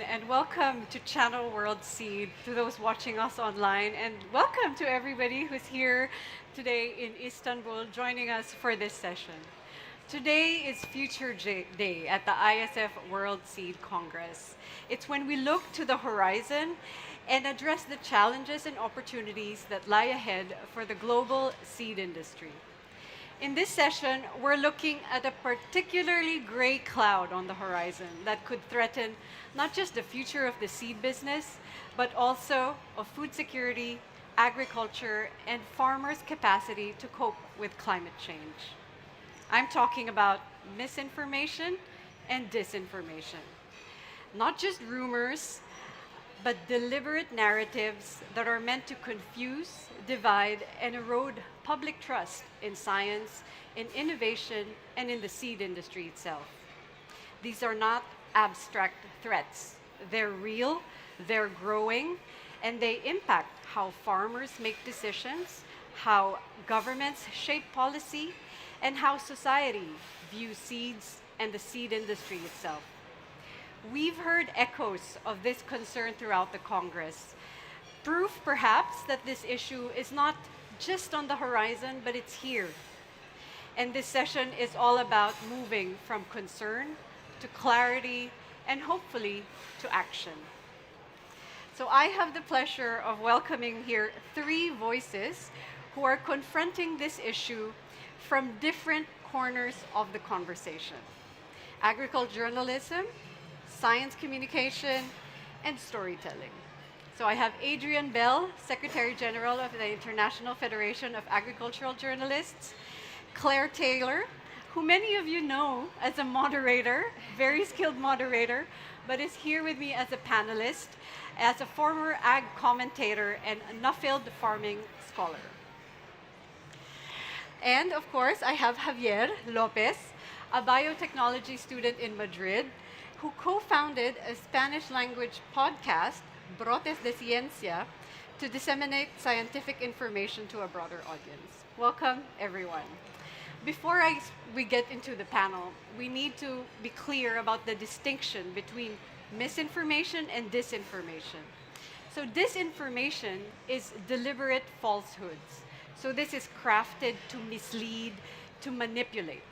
and welcome to Channel World Seed, to those watching us online, and welcome to everybody who's here today in Istanbul joining us for this session. Today is Future Day at the ISF World Seed Congress. It's when we look to the horizon and address the challenges and opportunities that lie ahead for the global seed industry. In this session, we're looking at a particularly gray cloud on the horizon that could threaten not just the future of the seed business, but also of food security, agriculture, and farmers' capacity to cope with climate change. I'm talking about misinformation and disinformation. Not just rumors, but deliberate narratives that are meant to confuse, divide, and erode public trust in science, in innovation, and in the seed industry itself. These are not abstract threats. They're real, they're growing, and they impact how farmers make decisions, how governments shape policy, and how society views seeds and the seed industry itself. We've heard echoes of this concern throughout the Congress. Proof, perhaps, that this issue is not just on the horizon, but it's here. And this session is all about moving from concern to clarity and hopefully to action. So I have the pleasure of welcoming here three voices who are confronting this issue from different corners of the conversation: agricultural journalism, science communication, and storytelling. So I have Adrian Bell, Secretary General of the International Federation of Agricultural Journalists; Claire Taylor, who many of you know as a moderator, very skilled moderator, but is here with me as a panelist, as a former ag commentator and a Nuffield farming scholar. And of course, I have Javier López, a biotechnology student in Madrid, who co-founded a Spanish language podcast, Brotes de Ciencia, to disseminate scientific information to a broader audience. Welcome, everyone. Before we get into the panel, we need to be clear about the distinction between misinformation and disinformation. So disinformation is deliberate falsehoods. So this is crafted to mislead, to manipulate.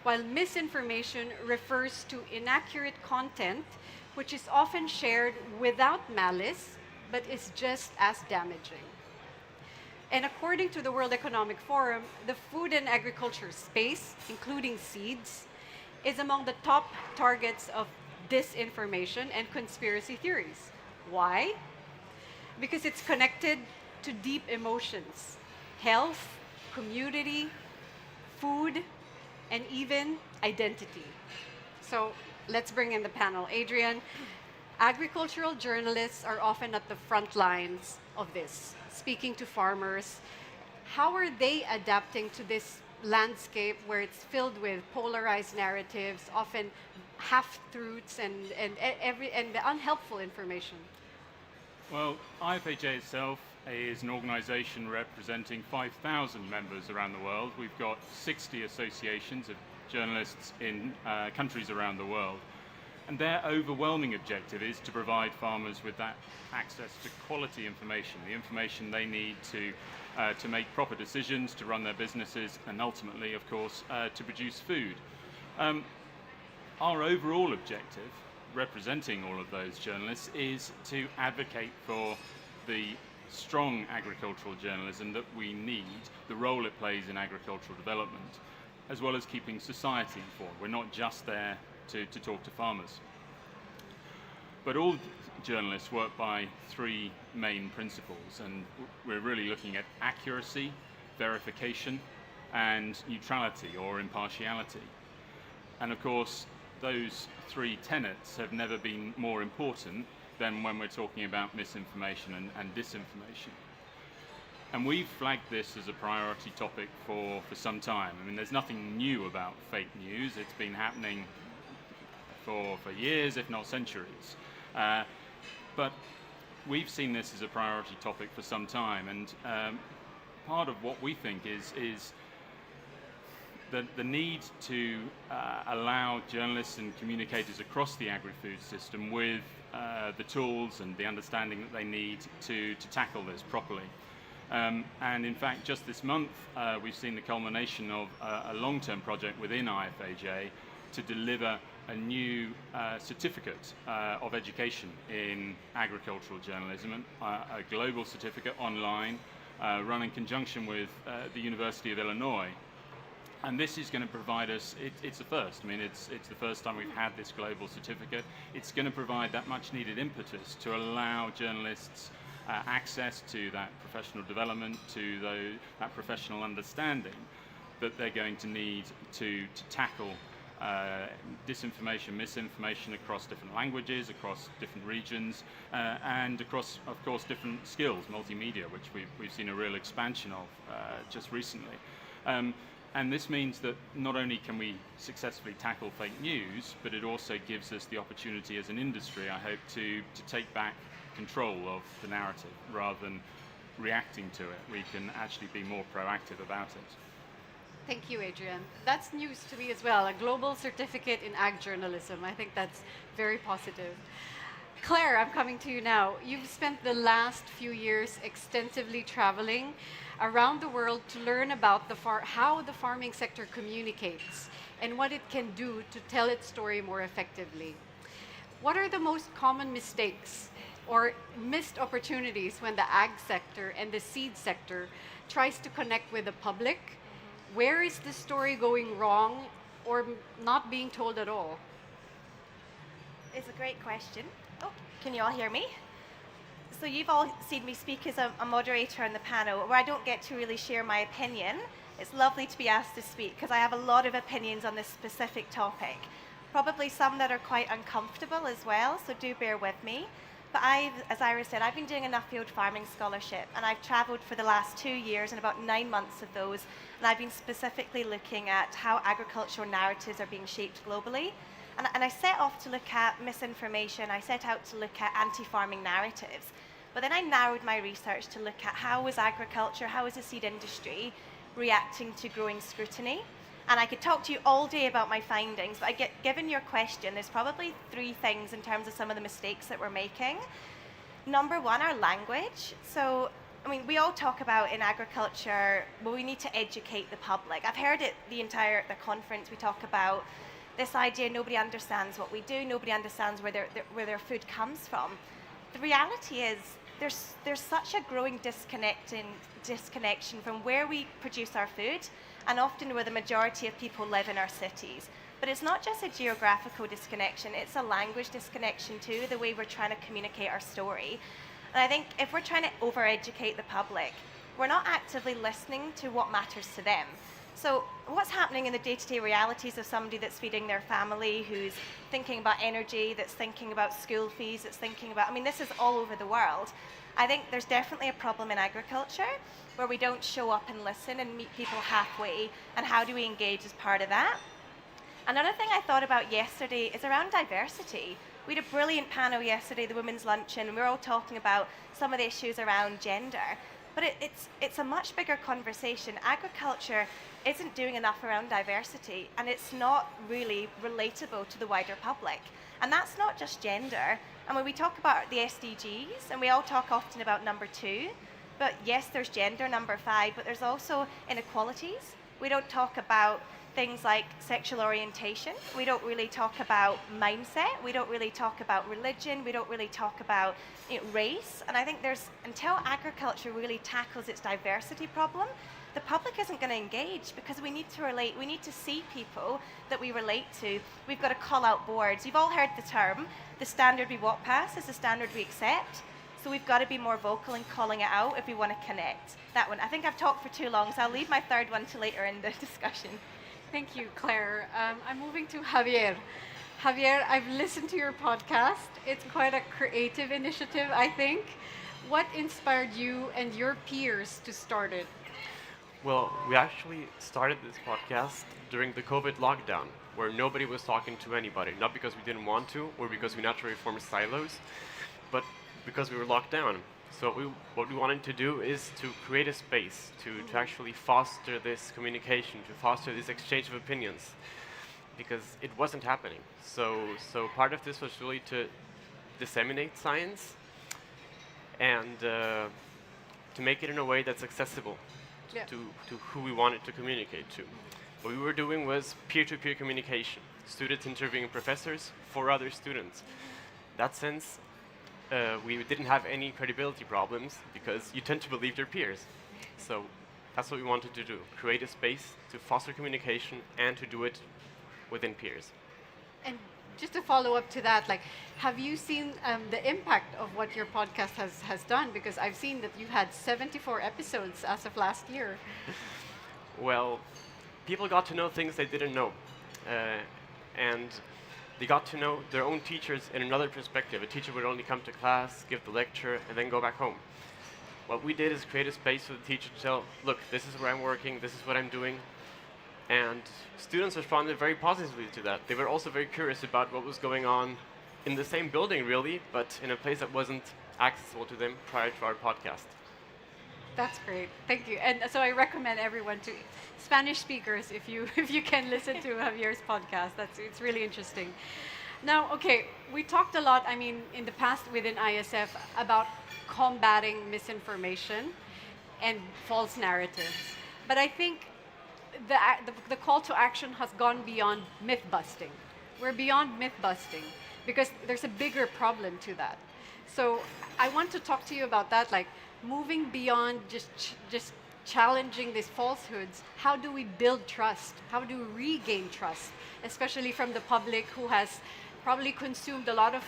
While misinformation refers to inaccurate content, which is often shared without malice, but is just as damaging. And according to the World Economic Forum, the food and agriculture space, including seeds, is among the top targets of disinformation and conspiracy theories. Why? Because it's connected to deep emotions: health, community, food, and even identity. So let's bring in the panel. Adrian, agricultural journalists are often at the front lines of this, speaking to farmers. How are they adapting to this landscape where it's filled with polarized narratives, often half-truths and unhelpful information? Well, IFAJ itself is an organization representing 5,000 members around the world. We've got 60 associations of journalists in countries around the world. And their overwhelming objective is to provide farmers with that access to quality information, the information they need to make proper decisions, to run their businesses, and ultimately, of course, to produce food. Our overall objective, representing all of those journalists, is to advocate for the strong agricultural journalism that we need, the role it plays in agricultural development, as well as keeping society informed. We're not just there to talk to farmers. But all journalists work by three main principles, and we're really looking at accuracy, verification, and neutrality or impartiality. And of course, those three tenets have never been more important than when we're talking about misinformation and disinformation. And we've flagged this as a priority topic for some time. I mean, there's nothing new about fake news. It's been happening for years, if not centuries. But we've seen this as a priority topic for some time. And part of what we think is the need to allow journalists and communicators across the agri-food system with the tools and the understanding that they need to tackle this properly. And in fact, just this month, we've seen the culmination of a long-term project within IFAJ to deliver a new certificate of education in agricultural journalism, a global certificate online, run in conjunction with the University of Illinois. And this is going to provide us, it's a first. I mean, it's the first time we've had this global certificate. It's going to provide that much needed impetus to allow journalists access to that professional development, to that professional understanding that they're going to need to tackle disinformation, misinformation across different languages, across different regions, and across, of course, different skills, multimedia, which we've seen a real expansion of just recently. And this means that not only can we successfully tackle fake news, but it also gives us the opportunity as an industry, I hope, to take back control of the narrative rather than reacting to it. We can actually be more proactive about it. Thank you, Adrian. That's news to me as well, a global certificate in ag journalism. I think that's very positive. Claire, I'm coming to you now. You've spent the last few years extensively traveling around the world to learn about how the farming sector communicates and what it can do to tell its story more effectively. What are the most common mistakes or missed opportunities when the ag sector and the seed sector tries to connect with the public? Where is the story going wrong or not being told at all? It's a great question. Oh, can you all hear me? So you've all seen me speak as a moderator on the panel where I don't get to really share my opinion. It's lovely to be asked to speak because I have a lot of opinions on this specific topic. Probably some that are quite uncomfortable as well, so do bear with me. But as Airah said, I've been doing a Nuffield farming scholarship and I've travelled for the last 2 years and about 9 months of those, and I've been specifically looking at how agricultural narratives are being shaped globally. And I set off to look at misinformation, I set out to look at anti-farming narratives. But then I narrowed my research to look at how is agriculture, how is the seed industry reacting to growing scrutiny. And I could talk to you all day about my findings, but given your question, there's probably 3 things in terms of some of the mistakes that we're making. Number 1, our language. So, I mean, we all talk about in agriculture, well, we need to educate the public. I've heard it the conference, we talk about this idea nobody understands what we do, nobody understands where their food comes from. The reality is there's such a growing disconnection from where we produce our food and often where the majority of people live in our cities. But it's not just a geographical disconnection, it's a language disconnection too, the way we're trying to communicate our story. And I think if we're trying to over-educate the public, we're not actively listening to what matters to them. So what's happening in the day-to-day realities of somebody that's feeding their family, who's thinking about energy, that's thinking about school fees, that's thinking about, I mean, this is all over the world. I think there's definitely a problem in agriculture where we don't show up and listen and meet people halfway, and how do we engage as part of that? Another thing I thought about yesterday is around diversity. We had a brilliant panel yesterday, the Women's Luncheon, and we were all talking about some of the issues around gender. But it's a much bigger conversation. Agriculture isn't doing enough around diversity, and it's not really relatable to the wider public. And that's not just gender. And when we talk about the SDGs, and we all talk often about number 2, but yes, there's gender, number 5, but there's also inequalities. We don't talk about things like sexual orientation. We don't really talk about mindset. We don't really talk about religion. We don't really talk about race. And I think until agriculture really tackles its diversity problem, the public isn't going to engage, because we need to relate. We need to see people that we relate to. We've got to call out boards. You've all heard the term, the standard we walk past is the standard we accept. So we've got to be more vocal in calling it out if we want to connect. That one. I think I've talked for too long, so I'll leave my third one to later in the discussion. Thank you, Claire. I'm moving to Javier. Javier, I've listened to your podcast. It's quite a creative initiative, I think. What inspired you and your peers to start it? Well, we actually started this podcast during the COVID lockdown, where nobody was talking to anybody, not because we didn't want to or because we naturally formed silos, but because we were locked down. So what we wanted to do is to create a space to actually foster this communication, to foster this exchange of opinions, because it wasn't happening. So part of this was really to disseminate science and to make it in a way that's accessible Yeah. to who we wanted to communicate to. What we were doing was peer-to-peer communication, students interviewing professors for other students. In that sense, we didn't have any credibility problems because you tend to believe your peers. So that's what we wanted to do, create a space to foster communication and to do it within peers. And just to follow up to that, like, have you seen the impact of what your podcast has done? Because I've seen that you had 74 episodes as of last year. Well, people got to know things they didn't know. And they got to know their own teachers in another perspective. A teacher would only come to class, give the lecture, and then go back home. What we did is create a space for the teacher to tell, look, this is where I'm working, this is what I'm doing. And students responded very positively to that. They were also very curious about what was going on in the same building, really, but in a place that wasn't accessible to them prior to our podcast. That's great. Thank you. And so I recommend everyone to Spanish speakers if you can listen to Javier's podcast. It's really interesting. Now, okay, we talked a lot, I mean, in the past within ISF about combating misinformation and false narratives. But I think the call to action has gone beyond myth busting. We're beyond myth busting because there's a bigger problem to that. So I want to talk to you about that, like moving beyond just challenging these falsehoods. How do we build trust? How do we regain trust, especially from the public who has probably consumed a lot of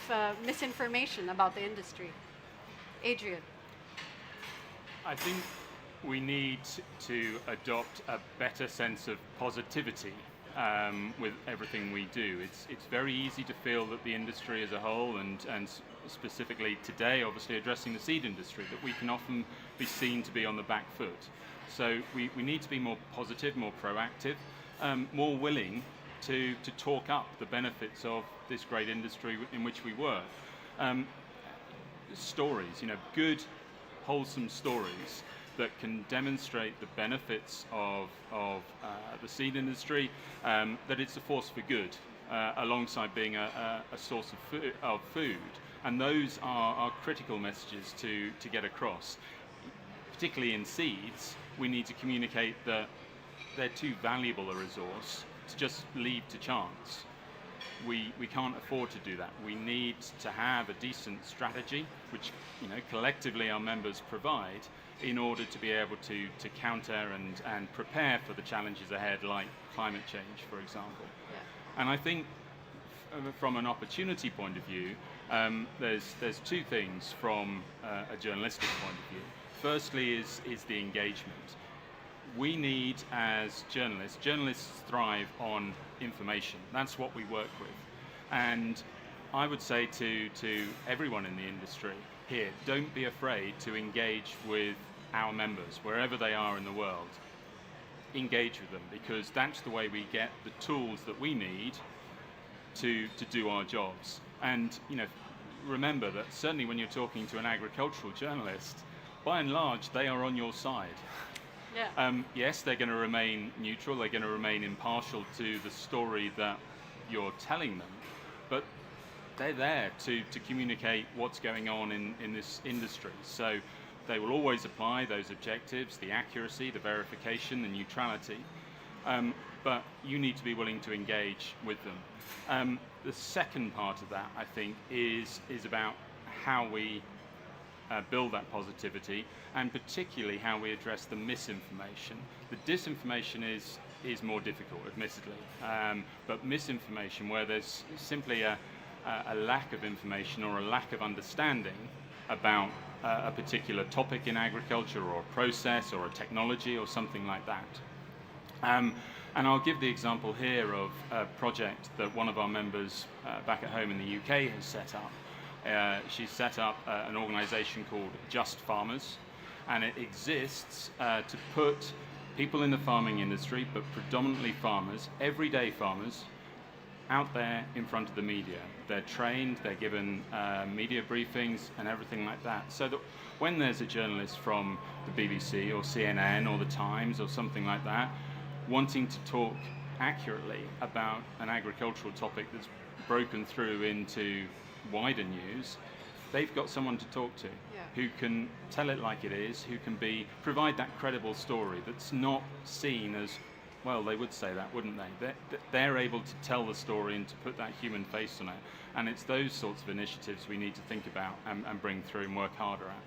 misinformation about the industry? Adrian. I think we need to adopt a better sense of positivity with everything we do. It's very easy to feel that the industry as a whole, and specifically today, obviously addressing the seed industry, that we can often be seen to be on the back foot. So we need to be more positive, more proactive, more willing to talk up the benefits of this great industry in which we work. Stories, good, wholesome stories that can demonstrate the benefits of the seed industry, that it's a force for good, alongside being a source of food. And those are critical messages to get across. Particularly in seeds, we need to communicate that they're too valuable a resource to just leave to chance. We can't afford to do that. We need to have a decent strategy, which collectively our members provide, in order to be able to counter and prepare for the challenges ahead, like climate change, for example. Yeah. And I think from an opportunity point of view, there's two things from a journalistic point of view. Firstly is the engagement. We need, as journalists thrive on information. That's what we work with. And I would say to everyone in the industry here, don't be afraid to engage with our members, wherever they are in the world. Engage with them, because that's the way we get the tools that we need to do our jobs. And remember that certainly when you're talking to an agricultural journalist, by and large, they are on your side. Yeah. Yes, they're going to remain neutral, they're going to remain impartial to the story that you're telling them, but they're there to communicate what's going on in this industry. So they will always apply those objectives, the accuracy, the verification, the neutrality, but you need to be willing to engage with them. The second part of that, I think, is about how we build that positivity, and particularly how we address the misinformation. The disinformation is more difficult, admittedly, but misinformation, where there's simply a lack of information or a lack of understanding about a particular topic in agriculture, or a process, or a technology, or something like that. And I'll give the example here of a project that one of our members back at home in the UK has set up. She's set up an organisation called Just Farmers, and it exists to put people in the farming industry, but predominantly farmers, everyday farmers, out there in front of the media. They're trained, they're given media briefings and everything like that. So that when there's a journalist from the BBC or CNN or the Times or something like that wanting to talk accurately about an agricultural topic that's broken through into wider news, they've got someone to talk to who can tell it like it is, who can provide that credible story that's not seen as, well, they would say that, wouldn't they? They're able to tell the story and to put that human face on it. And it's those sorts of initiatives we need to think about and bring through and work harder at.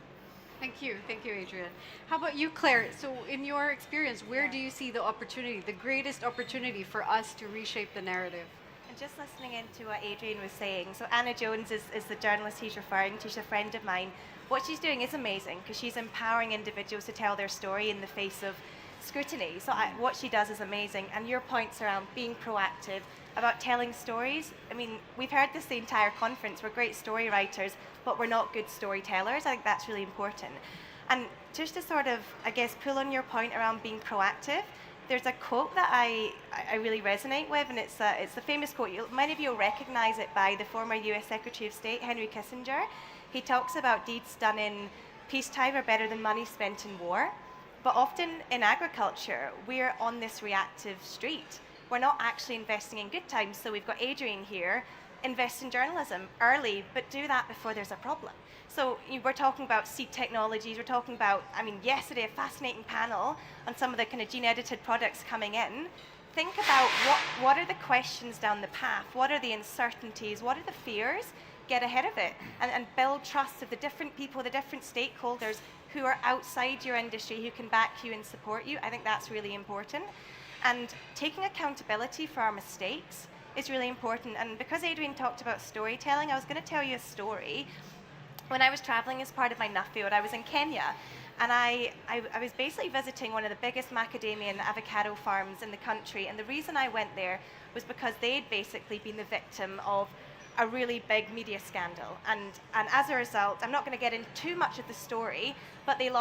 Thank you, Adrian. How about you, Claire? So in your experience, where do you see the opportunity, the greatest opportunity for us to reshape the narrative? And just listening into what Adrian was saying, so Anna Jones is the journalist he's referring to. She's a friend of mine. What she's doing is amazing because she's empowering individuals to tell their story in the face of scrutiny. So what she does is amazing. And your points around being proactive, about telling stories. I mean, we've heard this the entire conference. We're great story writers, but we're not good storytellers. I think that's really important. And just to sort of, I guess, pull on your point around being proactive, there's a quote that I really resonate with, and it's the famous quote. Many of you will recognize it by the former US Secretary of State, Henry Kissinger. He talks about deeds done in peacetime are better than money spent in war. But often in agriculture, we're on this reactive street. We're not actually investing in good times. So we've got Adrian here, invest in journalism early, but do that before there's a problem. So we're talking about seed technologies. We're talking about, I mean, yesterday, a fascinating panel on some of the kind of gene-edited products coming in. Think about what are the questions down the path? What are the uncertainties? What are the fears? Get ahead of it and build trust of the different people, the different stakeholders who are outside your industry, who can back you and support you. I think that's really important. And taking accountability for our mistakes is really important. And because Adrian talked about storytelling, I was going to tell you a story. When I was traveling as part of my Nuffield, I was in Kenya. And I was basically visiting one of the biggest macadamia and avocado farms in the country. And the reason I went there was because they'd basically been the victim of a really big media scandal. And as a result, I'm not going to get into too much of the story, but they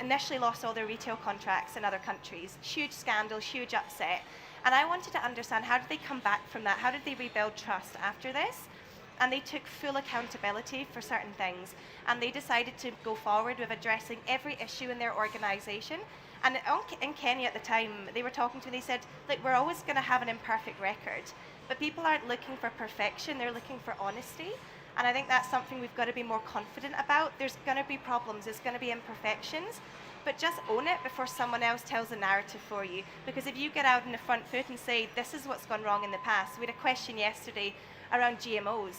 initially lost all their retail contracts in other countries. Huge scandal, huge upset. And I wanted to understand, how did they come back from that? How did they rebuild trust after this? And they took full accountability for certain things. And they decided to go forward with addressing every issue in their organization. And in Kenya at the time, they were talking to me, they said, look, we're always going to have an imperfect record. But people aren't looking for perfection, they're looking for honesty. And I think that's something we've got to be more confident about. There's going to be problems, there's going to be imperfections, but just own it before someone else tells the narrative for you. Because if you get out in the front foot and say, this is what's gone wrong in the past. We had a question yesterday around GMOs.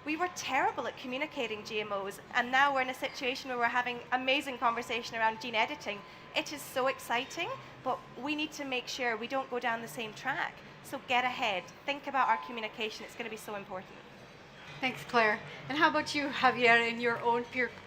We were terrible at communicating GMOs, and now we're in a situation where we're having amazing conversation around gene editing. It is so exciting, but we need to make sure we don't go down the same track. So get ahead, think about our communication, it's going to be so important. Thanks, Claire. And how about you, Javier, in your own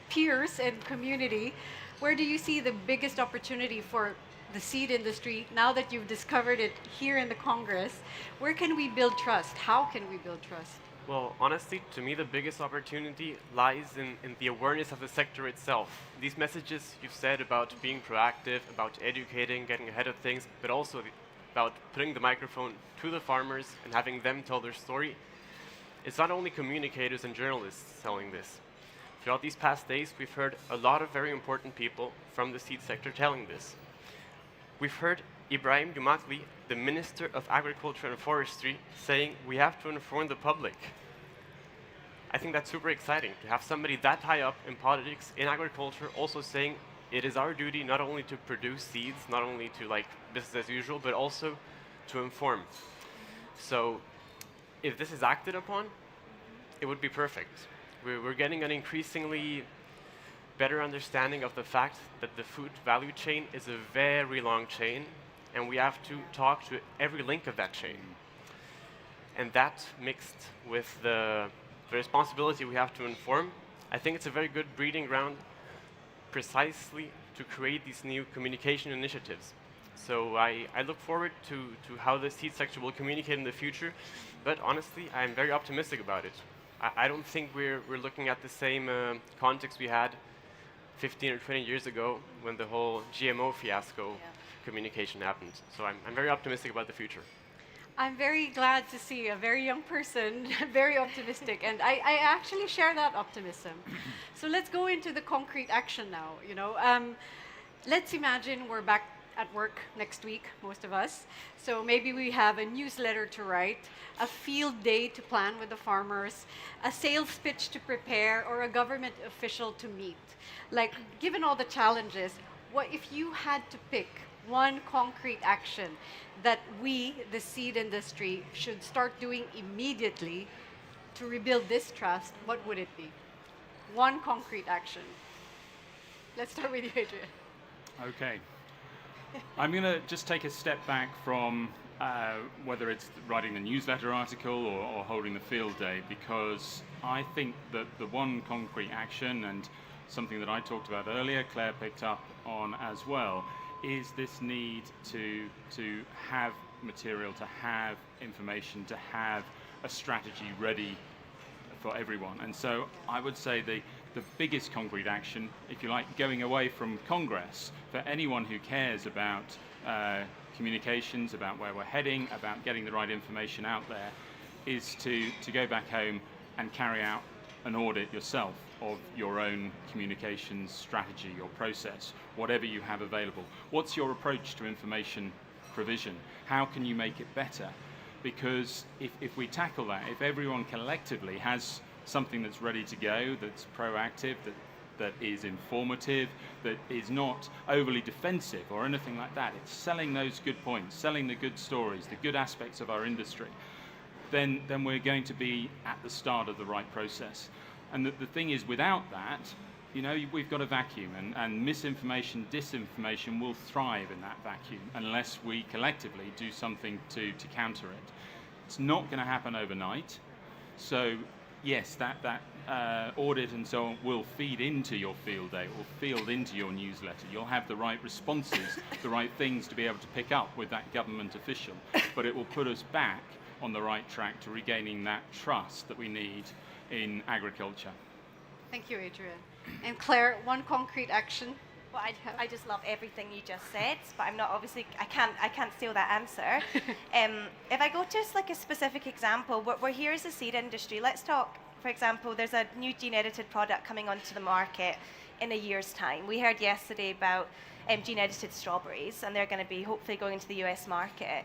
peers and community? Where do you see the biggest opportunity for the seed industry now that you've discovered it here in the Congress? Where can we build trust? How can we build trust? Well, honestly, to me, the biggest opportunity lies in the awareness of the sector itself. These messages you've said about being proactive, about educating, getting ahead of things, but also about putting the microphone to the farmers and having them tell their story. It's not only communicators and journalists telling this. Throughout these past days, we've heard a lot of very important people from the seed sector telling this. We've heard Ibrahim Dumakli, the Minister of Agriculture and Forestry, saying we have to inform the public. I think that's super exciting to have somebody that high up in politics, in agriculture, also saying it is our duty not only to produce seeds, not only to like business as usual, but also to inform. So if this is acted upon, it would be perfect. We're getting an increasingly better understanding of the fact that the food value chain is a very long chain, and we have to talk to every link of that chain. And that mixed with the responsibility we have to inform, I think it's a very good breeding ground precisely to create these new communication initiatives. So I look forward to how the seed sector will communicate in the future, but honestly, I'm very optimistic about it. I don't think we're looking at the same context we had 15 or 20 years ago when the whole GMO fiasco communication happened. So I'm very optimistic about the future. I'm very glad to see a very young person, very optimistic, and I actually share that optimism. So let's go into the concrete action now. Let's imagine we're back at work next week, most of us. So maybe we have a newsletter to write, a field day to plan with the farmers, a sales pitch to prepare, or a government official to meet. Like, given all the challenges, what if you had to pick one concrete action that we, the seed industry, should start doing immediately to rebuild this trust? What would it be? One concrete action. Let's start with you, Adrian. Okay. I'm going to just take a step back from whether it's writing the newsletter article or holding the field day, because I think that the one concrete action, and something that I talked about earlier, Claire picked up on as well, is this need to have material, to have information, to have a strategy ready for everyone. And so I would say the biggest concrete action, if you like, going away from Congress, for anyone who cares about communications, about where we're heading, about getting the right information out there, is to go back home and carry out an audit yourself of your own communications strategy or process, whatever you have available. What's your approach to information provision? How can you make it better? Because if we tackle that, if everyone collectively has something that's ready to go, that's proactive, that is informative, that is not overly defensive or anything like that, it's selling those good points, selling the good stories, the good aspects of our industry, then we're going to be at the start of the right process. And the thing is, without that, we've got a vacuum, and misinformation, disinformation will thrive in that vacuum unless we collectively do something to counter it. It's not going to happen overnight. So yes, that audit and so on will feed into your field day, will feed into your newsletter. You'll have the right responses, the right things to be able to pick up with that government official, but it will put us back on the right track to regaining that trust that we need in agriculture. Thank you, Adrian. And Claire, one concrete action. Well, I just love everything you just said, but I'm not obviously, I can't steal that answer. If I go to just like a specific example, we're here as a seed industry. Let's talk, for example, there's a new gene-edited product coming onto the market in a year's time. We heard yesterday about gene-edited strawberries, and they're going to be hopefully going into the US market.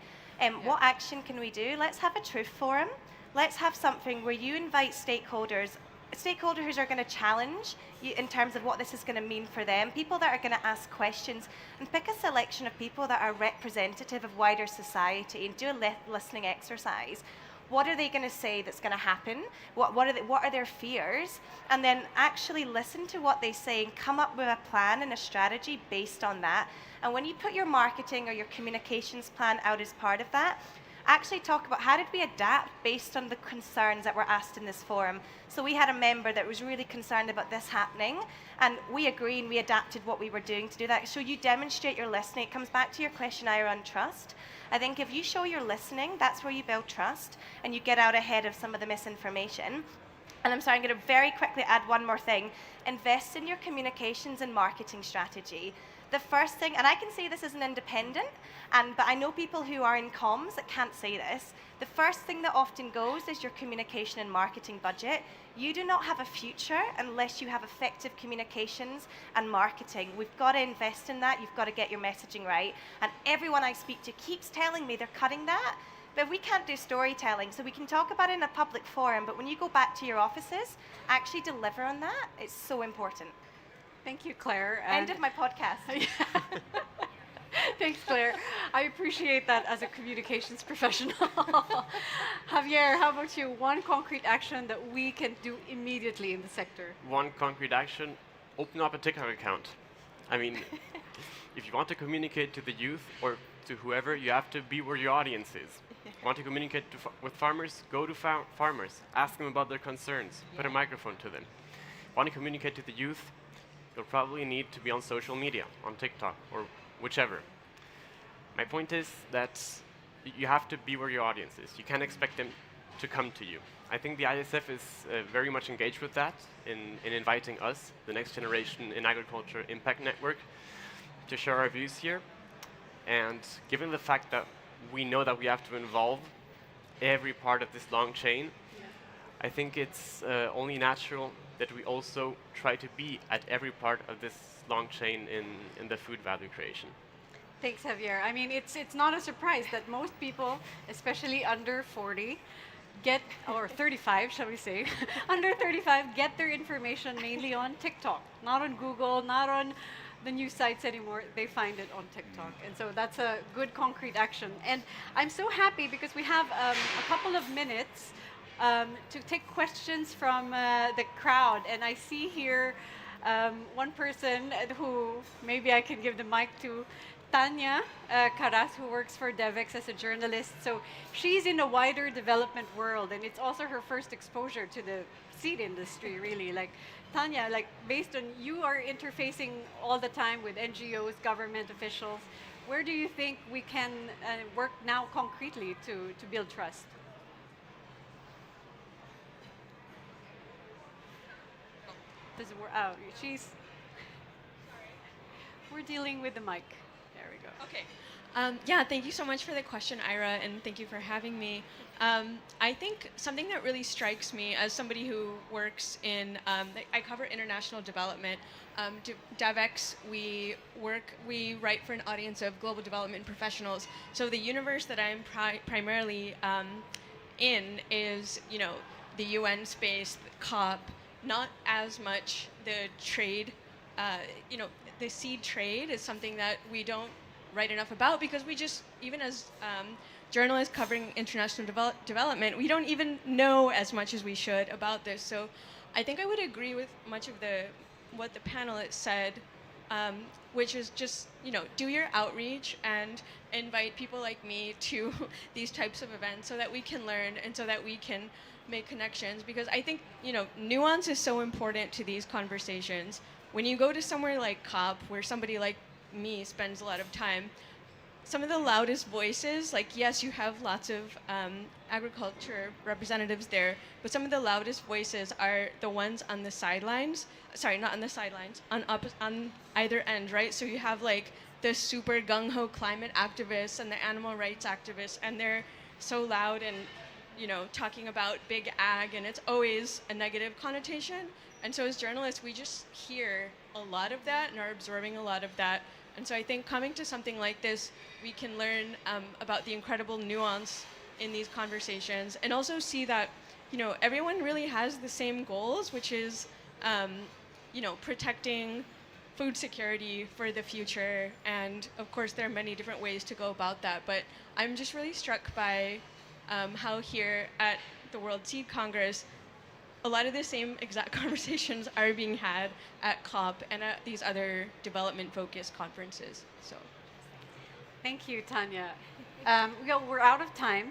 What action can we do? Let's have a truth forum. Let's have something where you invite stakeholders who are going to challenge you in terms of what this is going to mean for them, people that are going to ask questions, and pick a selection of people that are representative of wider society and do a listening exercise. What are they going to say that's going to happen? What are their fears? And then actually listen to what they say and come up with a plan and a strategy based on that. And when you put your marketing or your communications plan out as part of that, actually talk about how did we adapt based on the concerns that were asked in this forum. So we had a member that was really concerned about this happening, and we agreed and we adapted what we were doing to do that. So you demonstrate your listening. It comes back to your question, Airah, on trust. I think if you show your listening, that's where you build trust, and you get out ahead of some of the misinformation. And I'm sorry, I'm going to very quickly add one more thing. Invest in your communications and marketing strategy. The first thing, and I can say this as an independent, but I know people who are in comms that can't say this. The first thing that often goes is your communication and marketing budget. You do not have a future unless you have effective communications and marketing. We've got to invest in that. You've got to get your messaging right. And everyone I speak to keeps telling me they're cutting that. But we can't do storytelling, so we can talk about it in a public forum, but when you go back to your offices, actually deliver on that. It's so important. Thank you, Claire. End of my podcast. Thanks, Claire. I appreciate that as a communications professional. Javier, how about you? One concrete action that we can do immediately in the sector. One concrete action, open up a TikTok account. I mean, if you want to communicate to the youth or to whoever, you have to be where your audience is. Want to communicate with farmers? Go to farmers. Ask them about their concerns. Put a microphone to them. Want to communicate to the youth? You'll probably need to be on social media, on TikTok, or whichever. My point is that you have to be where your audience is. You can't expect them to come to you. I think the ISF is very much engaged with that in inviting us, the Next Generation in Agriculture Impact Network, to share our views here. And given the fact that we know that we have to involve every part of this long chain, I think it's only natural that we also try to be at every part of this long chain in the food value creation. Thanks, Javier. I mean, it's not a surprise that most people, especially under 40, get, or 35, shall we say, under 35, get their information mainly on TikTok, not on Google, not on the news sites anymore. They find it on TikTok. And so that's a good concrete action. And I'm so happy because we have a couple of minutes to take questions from the crowd. And I see here one person who maybe I can give the mic to, Tanya Caras, who works for Devex as a journalist. So she's in a wider development world, and it's also her first exposure to the seed industry, really. Like, Tanya, like, based on you are interfacing all the time with NGOs, government officials, where do you think we can work now concretely to build trust? Does it work? Oh, we're dealing with the mic. There we go. Okay. Yeah, thank you so much for the question, Airah, and thank you for having me. I think something that really strikes me as somebody who works in, I cover international development. Devex, we write for an audience of global development professionals. So the universe that I'm primarily in is, the UN space, the COP, not as much the trade. The seed trade is something that we don't write enough about because we just, even as journalists covering international development, we don't even know as much as we should about this. So I think I would agree with much of what the panelists said, which is just, do your outreach and invite people like me to these types of events so that we can learn and so that we can make connections. Because I think, nuance is so important to these conversations. When you go to somewhere like COP, where somebody like me spends a lot of time, some of the loudest voices, like, yes, you have lots of agriculture representatives there, but some of the loudest voices are the ones on the sidelines. Sorry, not on the sidelines, on either end, right? So you have like the super gung-ho climate activists and the animal rights activists, and they're so loud and, talking about big ag, and it's always a negative connotation. And so as journalists, we just hear a lot of that and are absorbing a lot of that. And so I think coming to something like this, we can learn about the incredible nuance in these conversations and also see that, everyone really has the same goals, which is, protecting food security for the future. And of course, there are many different ways to go about that. But I'm just really struck by how here at the World Seed Congress, a lot of the same exact conversations are being had at COP and at these other development-focused conferences. So, thank you, Tanya. We're out of time,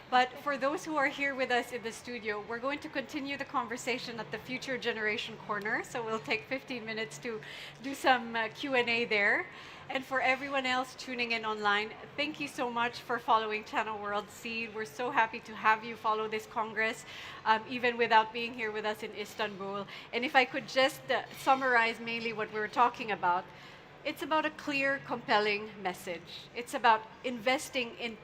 but for those who are here with us in the studio, we're going to continue the conversation at the Future Generation Corner. So we'll take 15 minutes to do some Q&A there. And for everyone else tuning in online, thank you so much for following Channel World Seed. We're so happy to have you follow this Congress, even without being here with us in Istanbul. And if I could just summarize mainly what we were talking about, it's about a clear, compelling message. It's about investing in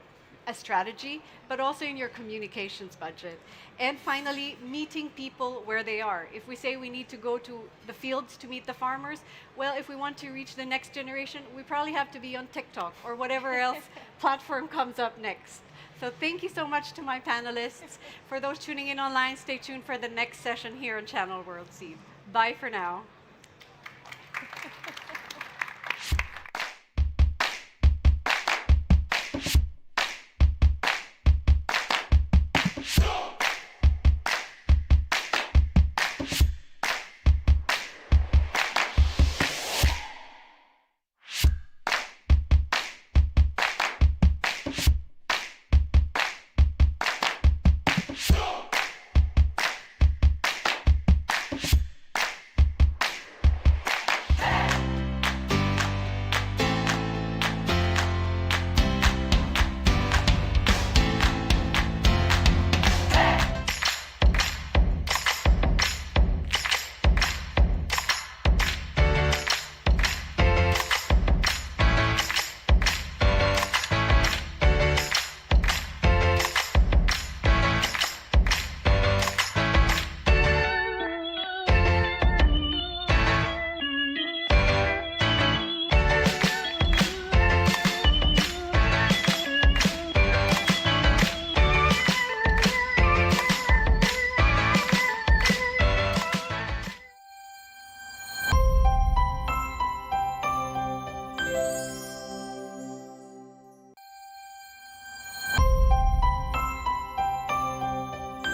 a strategy, but also in your communications budget. And finally, meeting people where they are. If we say we need to go to the fields to meet the farmers, well, if we want to reach the next generation, we probably have to be on TikTok or whatever else platform comes up next. So thank you so much to my panelists. For those tuning in online, stay tuned for the next session here on Channel World Seed. Bye for now.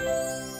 you.